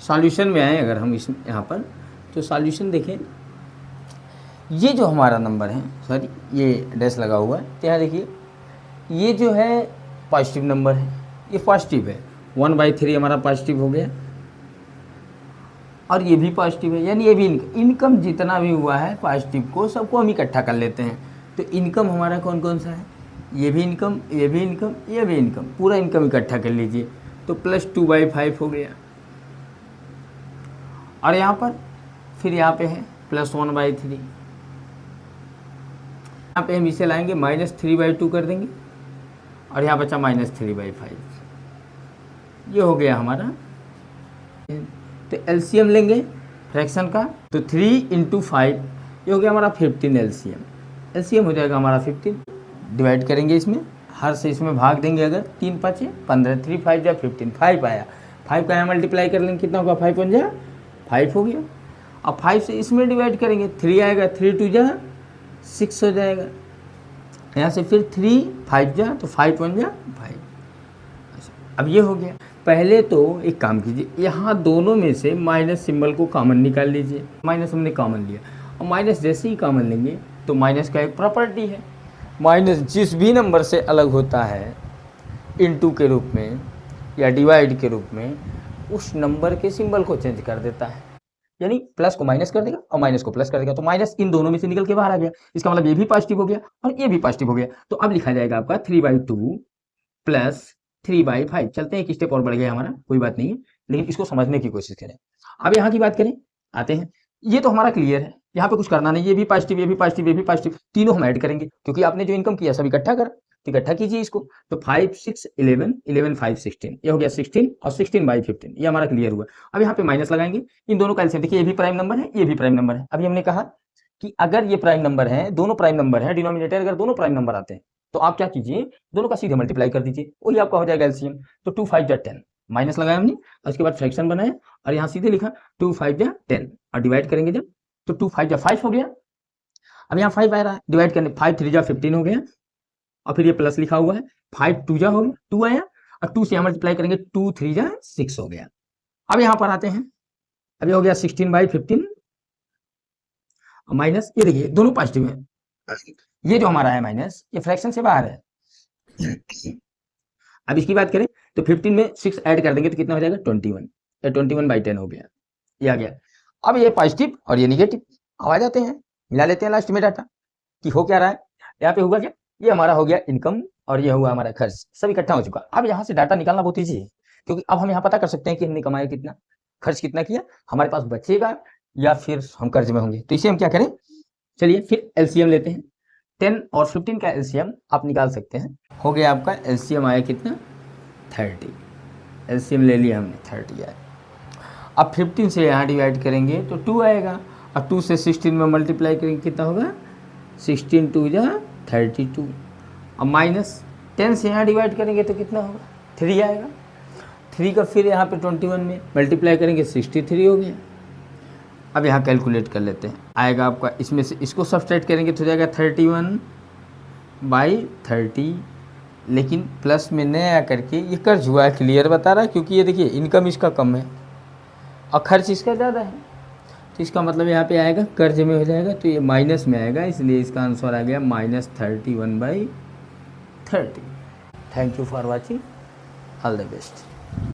Solution में आए अगर हम इस यहाँ पर, तो सॉल्यूशन देखें, ये जो हमारा नंबर है, सॉरी ये डैश लगा हुआ है, तो यहाँ देखिए ये जो है पॉजिटिव नंबर है, ये पॉजिटिव है, 1/3 हमारा पॉजिटिव हो गया, और ये भी पॉजिटिव है, यानी ये भी इनकम जितना भी हुआ है पॉजिटिव को सबको हम इकट्ठा कर लेते हैं। तो इनकम हमारा कौन कौन सा है, ये भी इनकम, ये भी इनकम, ये भी इनकम, पूरा इनकम इकट्ठा कर लीजिए, तो +2/5 हो गया। और यहाँ पर फिर यहाँ पे है +1/3, यहाँ पे हम इसे लाएंगे -3/2 कर देंगे, और यहाँ बचा -3/5, ये हो गया हमारा। तो एलसीएम लेंगे फ्रैक्शन का, तो 3 × 5 ये हो गया हमारा 15 एलसीएम हो जाएगा हमारा 15। डिवाइड करेंगे इसमें, हर से इसमें भाग देंगे, अगर 3 × 5 = 15, 3 × 5 = 15, 5 आया, 5 का यहाँ मल्टीप्लाई कर लेंगे, कितना होगा, 5 × 1 = 5 हो गया। अब 5 से इसमें डिवाइड करेंगे, 3 आएगा, 3 × 2 = 6 हो जाएगा, यहाँ से फिर 3 × 5 = तो 5 × 1 = 5। अब ये हो गया। पहले तो एक काम कीजिए, यहाँ दोनों में से माइनस सिंबल को कॉमन निकाल लीजिए, माइनस हमने कॉमन लिया, और माइनस जैसे ही कॉमन लेंगे तो माइनस का एक प्रॉपर्टी है, माइनस जिस भी नंबर से अलग होता है इनटू के रूप में या डिवाइड के रूप में, उस नंबर के सिंबल को चेंज कर देता है, यानी प्लस को माइनस कर देगा और माइनस को प्लस कर देगा, तो माइनस इन दोनों में से निकल के बाहर आ गया, इसका मतलब ये भी पॉजिटिव हो गया और ये भी पॉजिटिव हो गया। तो अब लिखा जाएगा आपका 3/2 + 3/5। चलते हैं, एक स्टेप और बढ़ गया हमारा, कोई बात नहीं है, लेकिन इसको समझने की कोशिश करें। अब यहाँ की बात करें, आते हैं, ये तो हमारा क्लियर है, यहाँ पे कुछ करना नहीं, ये भी पॉजिटिव, ये भी पॉजिटिव, ये भी पॉजिटिव, तीनों हम ऐड करेंगे, क्योंकि आपने जो इनकम किया सब इकट्ठा कर, तो इकट्ठा कीजिए इसको, तो 5 6 11 11 5 16, ये हो गया 16 और 16/15, ये हमारा क्लियर हुआ। अब यहाँ पे माइनस लगाएंगे, इन दोनों का एलसीएम देखिए, ये भी प्राइम नंबर है, ये भी प्राइम नंबर है। अभी हमने कहा कि अगर ये प्राइम नंबर है, दोनों प्राइम नंबर है, डिनोमिनेटर अगर दोनों प्राइम नंबर आते हैं, तो आप क्या कीजिए, दोनों का सीधे मल्टीप्लाई कर दीजिए, वही आपका हो जाएगा एलसीएम। तो 2 × 5 = 10, माइनस लगाया हमने, उसके बाद फ्रैक्शन बनाया और यहाँ सीधे लिखा 2 × 5 = 10, और डिवाइड करेंगे जब, तो 2 × 5 = 5 हो गया। अब यहाँ 5 आ रहा है, डिवाइड करने 5 × 3 = 15 हो गया, और फिर ये प्लस लिखा हुआ है, 5 × 2 = हो गया, 2 आया, और 2 से यहाँ मल्टीप्लाई करेंगे, 2 × 3 = 6 हो गया। अब यहाँ पर आते हैं, अब ये हो गया 16/15 माइनस, ये देखिए दोनों पॉजिटिव है, ये जो हमारा है माइनस, ये फ्रैक्शन से बाहर है। अब इसकी बात करें तो 15 में 6 ऐड कर देंगे तो कितना हो जाएगा, 21, या 21/10 हो गया, ये आ गया। अब ये पॉजिटिव और ये निगेटिव, अब आ जाते हैं, मिला लेते हैं लास्ट में डाटा कि हो क्या रहा है। यहाँ पे हुआ क्या, ये हमारा हो गया इनकम और ये हुआ हमारा खर्च, सब इकट्ठा हो चुका। अब यहाँ से डाटा निकालना बहुत ईजी है, क्योंकि अब हम यहाँ पता कर सकते हैं कि हमने कमाया कितना, खर्च कितना किया, हमारे पास बचेगा या फिर हम कर्ज में होंगे। तो इसे हम क्या करें, चलिए फिर एलसीएम लेते हैं। 10 और 15 का एलसीएम आप निकाल सकते हैं, हो गया आपका एलसीएम आया कितना, 30, एलसीएम ले लिया हमने, 30 आया। अब 15 से यहाँ डिवाइड करेंगे तो 2 आएगा, अब 2 से 16 में मल्टीप्लाई करेंगे कितना होगा, 16 × 2 = 32, अब माइनस 10 से यहाँ डिवाइड करेंगे तो कितना होगा, 3 आएगा, 3 का फिर यहाँ पे 21 में मल्टीप्लाई करेंगे 63 हो गया। अब यहाँ कैलकुलेट कर लेते हैं, आएगा आपका, इसमें से इसको सब्सट्रैक्ट करेंगे तो हो जाएगा 31/30, लेकिन प्लस में न आकर के ये कर्ज हुआ है, क्लियर बता रहा है, क्योंकि ये देखिए इनकम इसका कम है और खर्च इसका ज़्यादा है, तो इसका मतलब यहाँ पे आएगा कर्ज में हो जाएगा, तो ये माइनस में आएगा, इसलिए इसका आंसर आ गया -31/30। Thank you for watching, all the best.